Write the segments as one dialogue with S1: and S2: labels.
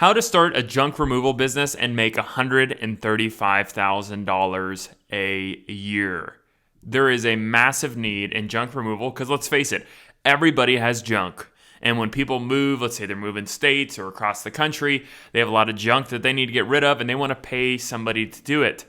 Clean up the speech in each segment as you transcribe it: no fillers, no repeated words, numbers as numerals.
S1: How to start a junk removal business and make $135,000 a year. There is a massive need in junk removal because let's face it, everybody has junk. And when people move, let's say they're moving states or across the country, they have a lot of junk that they need to get rid of and they want to pay somebody to do it.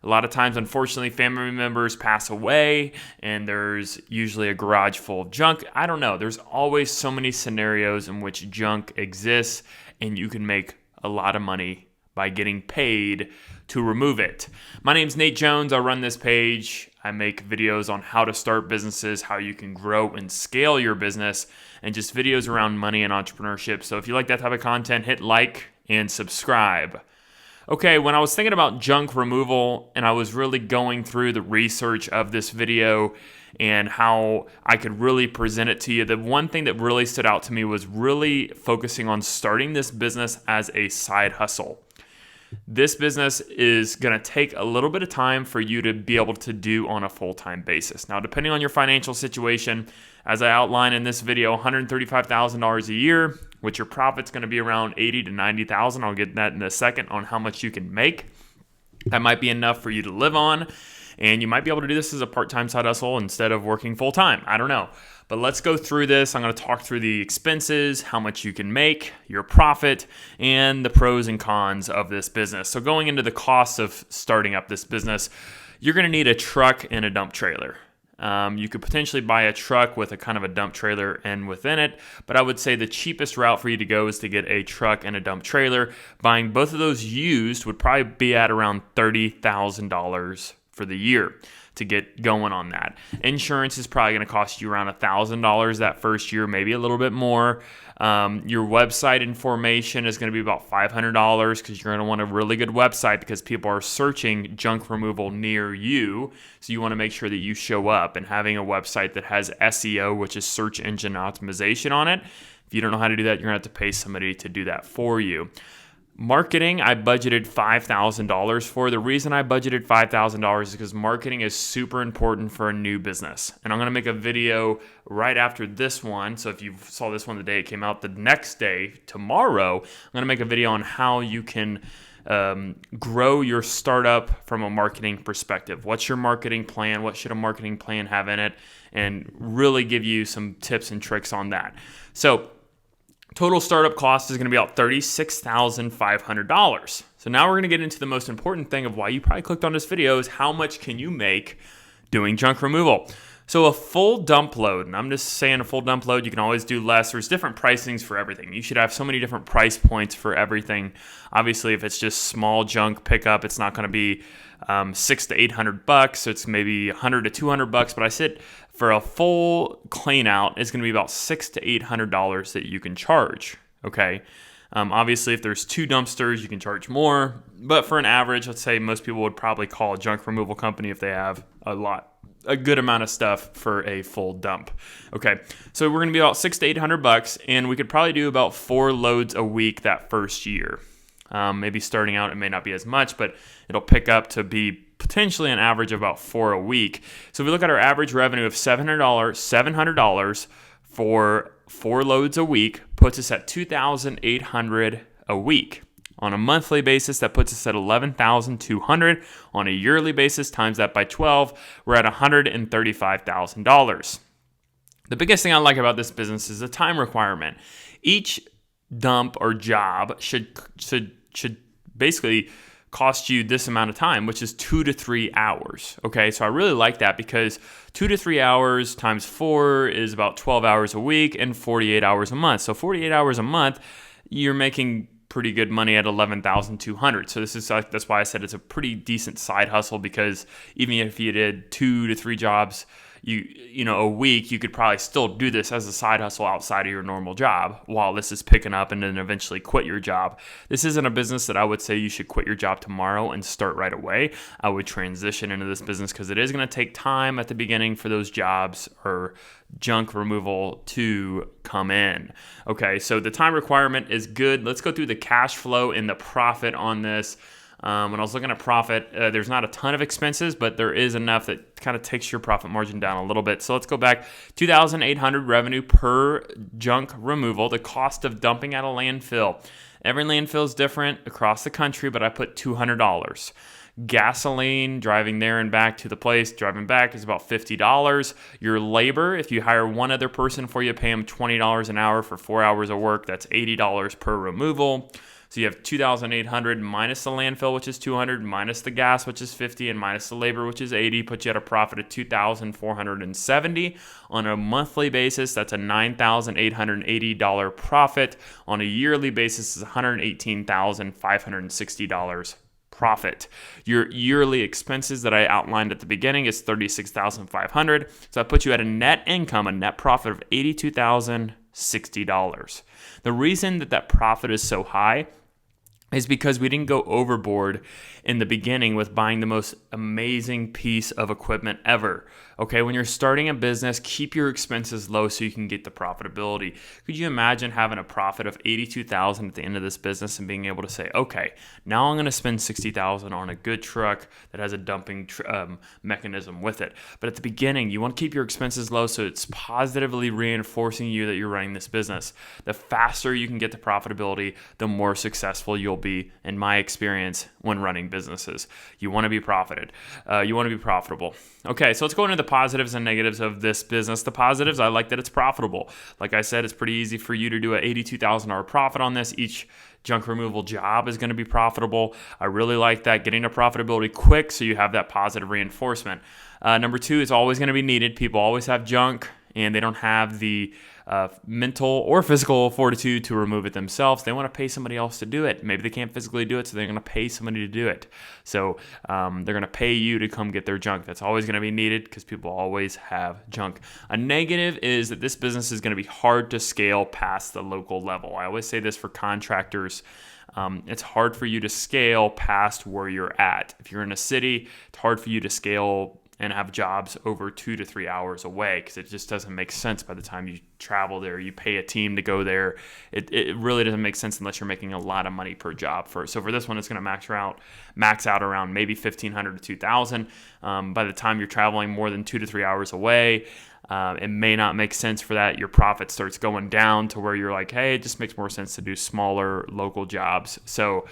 S1: A lot of times, unfortunately, family members pass away and there's usually a garage full of junk. I don't know. There's always so many scenarios in which junk exists and you can make a lot of money by getting paid to remove it. My name's Nate Jones. I run this page. I make videos on how to start businesses, how you can grow and scale your business, and just videos around money and entrepreneurship. So if you like that type of content, hit like and subscribe. Okay, when I was thinking about junk removal and I was really going through the research of this video and how I could really present it to you, the one thing that really stood out to me was really focusing on starting this business as a side hustle. This business is going to take a little bit of time for you to be able to do on a full-time basis. Now, depending on your financial situation, as I outline in this video, $135,000 a year, which your profit's going to be around $80,000 to $90,000. I'll get that in a second on how much you can make. That might be enough for you to live on, and you might be able to do this as a part-time side hustle instead of working full-time. I don't know. But let's go through this. I'm going to talk through the expenses, how much you can make, your profit, and the pros and cons of this business. So going into the costs of starting up this business, you're going to need a truck and a dump trailer. You could potentially buy a truck with a kind of a dump trailer and within it, but I would say the cheapest route for you to go is to get a truck and a dump trailer. Buying both of those used would probably be at around $30,000 for the year to get going on that. Insurance is probably going to cost you around $1,000 that first year, maybe a little bit more. Your website information is going to be about $500 because you're going to want a really good website because people are searching junk removal near you. So you want to make sure that you show up, and having a website that has SEO, which is search engine optimization on it. If you don't know how to do that, you're going to have to pay somebody to do that for you. Marketing, I budgeted $5,000 for. The reason I budgeted $5,000 is because marketing is super important for a new business. And I'm going to make a video right after this one. So if you saw this one the day it came out, the next day, tomorrow, I'm going to make a video on how you can grow your startup from a marketing perspective. What's your marketing plan? What should a marketing plan have in it? And really give you some tips and tricks on that. So total startup cost is going to be about $36,500. So now we're going to get into the most important thing of why you probably clicked on this video is how much can you make doing junk removal. So a full dump load, and I'm just saying a full dump load, you can always do less. There's different pricings for everything. You should have so many different price points for everything. Obviously, if it's just small junk pickup, it's not going to be $600 to $800. So it's maybe $100 to $200. But I said for a full clean out, it's going to be about $600 to $800 that you can charge. Okay. Obviously, if there's two dumpsters, you can charge more. But for an average, let's say most people would probably call a junk removal company if they have a good amount of stuff for a full dump. Okay, so we're going to be about $600 to $800, and we could probably do about 4 loads a week that first year. Maybe starting out, it may not be as much, but it'll pick up to be potentially an average of about 4 a week. So if we look at our average revenue of $700 for 4 loads a week, puts us at $2,800 a week. On a monthly basis, that puts us at $11,200. On a yearly basis, times that by 12, we're at $135,000. The biggest thing I like about this business is the time requirement. Each dump or job should basically cost you this amount of time, which is 2 to 3 hours. Okay, so I really like that because 2 to 3 hours times 4 is about 12 hours a week and 48 hours a month. So 48 hours a month, you're making pretty good money at $11,200. So that's why I said it's a pretty decent side hustle, because even if you did 2 to 3 jobs a week, you could probably still do this as a side hustle outside of your normal job while this is picking up, and then eventually quit your job. This isn't a business that I would say you should quit your job tomorrow and start right away. I would transition into this business because it is going to take time at the beginning for those jobs or junk removal to come in. Okay, so the time requirement is good. Let's go through the cash flow and the profit on this. When I was looking at profit, there's not a ton of expenses, but there is enough that kind of takes your profit margin down a little bit. So let's go back. $2,800 revenue per junk removal. The cost of dumping at a landfill Every landfill is different across the country, but I put $200. Gasoline, driving there and back to the place, driving back is about $50. Your labor, if you hire one other person for you, pay them $20 an hour for 4 hours of work. That's $80 per removal. So you have $2,800 minus the landfill, which is $200, minus the gas, which is $50, and minus the labor, which is $80, puts you at a profit of $2,470 on a monthly basis. That's a $9,880 profit. On a yearly basis, is $118,560 profit. Your yearly expenses that I outlined at the beginning is $36,500. So I put you at a net income, a net profit of $82,060. The reason that profit is so high is because we didn't go overboard in the beginning with buying the most amazing piece of equipment ever. Okay, when you're starting a business, keep your expenses low so you can get the profitability. Could you imagine having a profit of $82,000 at the end of this business and being able to say, okay, now I'm going to spend $60,000 on a good truck that has a dumping mechanism with it. But at the beginning, you want to keep your expenses low so it's positively reinforcing you that you're running this business. The faster you can get to profitability, the more successful you'll be, in my experience, when running businesses. You want to be profited. You want to be profitable. Okay, so let's go into the positives and negatives of this business. The positives, I like that it's profitable. Like I said, it's pretty easy for you to do an $82,000 profit on this. Each junk removal job is going to be profitable. I really like that, getting to profitability quick so you have that positive reinforcement. Number two, it's always going to be needed. People always have junk and they don't have the mental or physical fortitude to remove it themselves. They want to pay somebody else to do it. Maybe they can't physically do it, so they're going to pay somebody to do it. So they're going to pay you to come get their junk. That's always going to be needed because people always have junk. A negative is that this business is going to be hard to scale past the local level. I always say this for contractors. It's hard for you to scale past where you're at. If you're in a city, it's hard for you to scale and have jobs over 2 to 3 hours away because it just doesn't make sense by the time you travel there. You pay a team to go there. It really doesn't make sense unless you're making a lot of money per job. So for this one, it's going to max out around maybe $1,500 to $2,000. By the time you're traveling more than 2 to 3 hours away, it may not make sense for that. Your profit starts going down to where you're like, hey, it just makes more sense to do smaller local jobs. So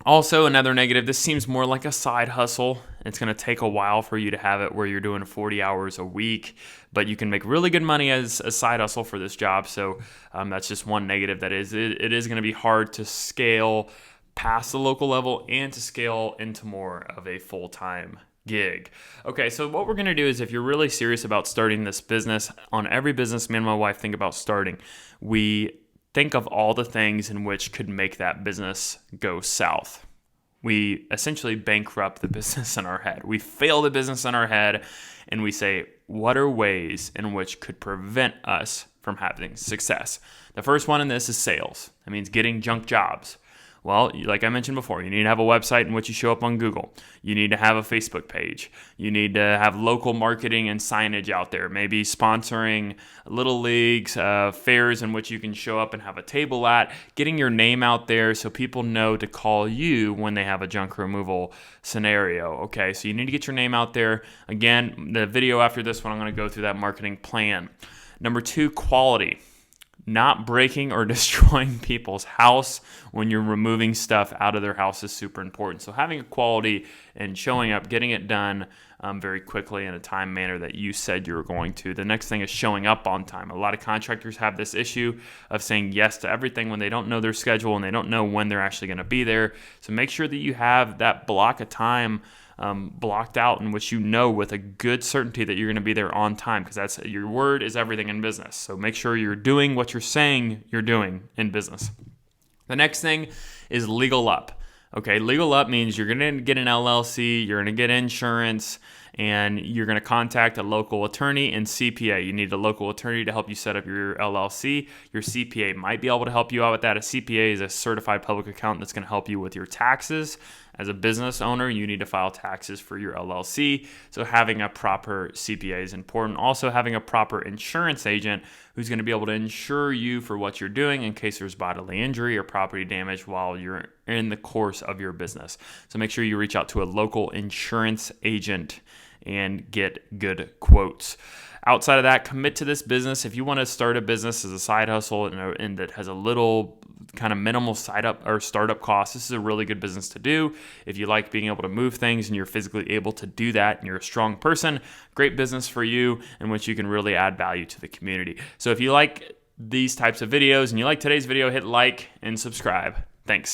S1: also, another negative, this seems more like a side hustle. It's going to take a while for you to have it where you're doing 40 hours a week, but you can make really good money as a side hustle for this job. So that's just one negative. That is, it is going to be hard to scale past the local level and to scale into more of a full-time gig. Okay, so what we're going to do is, if you're really serious about starting this business, on every business me and my wife think about starting, we think of all the things in which could make that business go south. We essentially bankrupt the business in our head. We fail the business in our head and we say, what are ways in which could prevent us from having success? The first one in this is sales. That means getting junk jobs. Well, like I mentioned before, you need to have a website in which you show up on Google. You need to have a Facebook page. You need to have local marketing and signage out there, maybe sponsoring little leagues, fairs in which you can show up and have a table at, getting your name out there so people know to call you when they have a junk removal scenario. Okay, so you need to get your name out there. Again, the video after this one, I'm going to go through that marketing plan. Number two, quality. Not breaking or destroying people's house when you're removing stuff out of their house is super important. So having a quality and showing up, getting it done very quickly in a time manner that you said you were going to. The next thing is showing up on time. A lot of contractors have this issue of saying yes to everything when they don't know their schedule and they don't know when they're actually going to be there. So make sure that you have that block of time blocked out in which you know with a good certainty that you're going to be there on time, because that's your word is everything in business. So make sure you're doing what you're saying you're doing in business. The next thing is legal up. Okay, legal up means you're going to get an LLC, you're going to get insurance, and you're going to contact a local attorney and CPA. You need a local attorney to help you set up your LLC. Your CPA might be able to help you out with that. A CPA is a certified public accountant that's going to help you with your taxes. As a business owner, you need to file taxes for your LLC, so having a proper CPA is important. Also, having a proper insurance agent who's going to be able to insure you for what you're doing in case there's bodily injury or property damage while you're in the course of your business. So make sure you reach out to a local insurance agent and get good quotes. Outside of that, commit to this business. If you want to start a business as a side hustle and that has a little kind of minimal startup costs, this is a really good business to do. If you like being able to move things and you're physically able to do that and you're a strong person, great business for you in which you can really add value to the community. So if you like these types of videos and you like today's video, hit like and subscribe. Thanks.